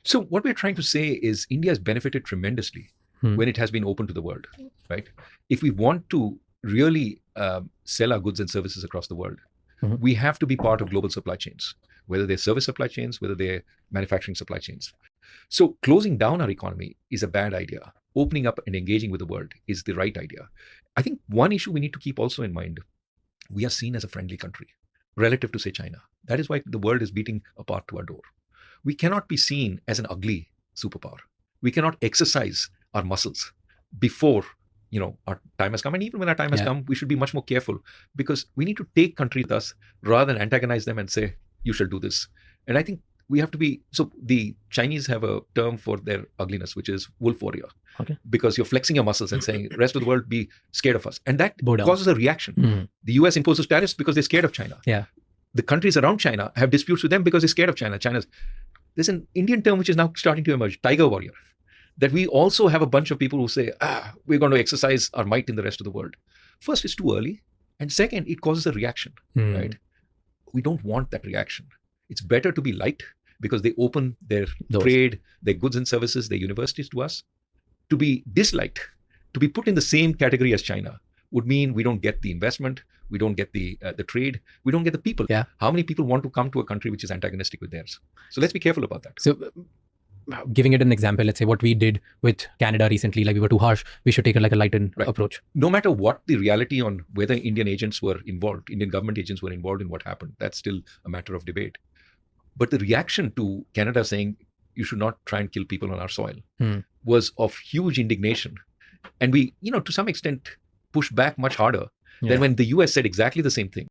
So what we're trying to say is India has benefited tremendously when it has been open to the world, right? If we want to really sell our goods and services across the world, we have to be part of global supply chains, whether they're service supply chains, whether they're manufacturing supply chains. So closing down our economy is a bad idea. Opening up and engaging with the world is the right idea. I think one issue we need to keep also in mind, we are seen as a friendly country relative to, say, China. That is why the world is beating apart to our door. We cannot be seen as an ugly superpower. We cannot exercise our muscles before our time has come. And even when our time has come, we should be much more careful, because we need to take countries with us rather than antagonize them and say, you shall do this. And I think we have to be, so the Chinese have a term for their ugliness, which is wolf warrior. Okay. Because you're flexing your muscles and saying, rest of the world be scared of us. And that causes a reaction. The US imposes tariffs because they're scared of China. Yeah. The countries around China have disputes with them because they're scared of China. There's an Indian term which is now starting to emerge, tiger warrior. That we also have a bunch of people who say, we're going to exercise our might in the rest of the world. First, it's too early. And second, it causes a reaction, right? We don't want that reaction. It's better to be light, because they open their trade, their goods and services, their universities to us. To be disliked, to be put in the same category as China, would mean we don't get the investment, we don't get the trade, we don't get the people. Yeah. How many people want to come to a country which is antagonistic with theirs? So let's be careful about that. So giving it an example, let's say what we did with Canada recently, like we were too harsh, we should take a lightened approach. No matter what the reality on whether Indian agents were involved, Indian government agents were involved in what happened, that's still a matter of debate. But the reaction to Canada saying, you should not try and kill people on our soil, was of huge indignation. And we, to some extent, pushed back much harder than when the US said exactly the same thing.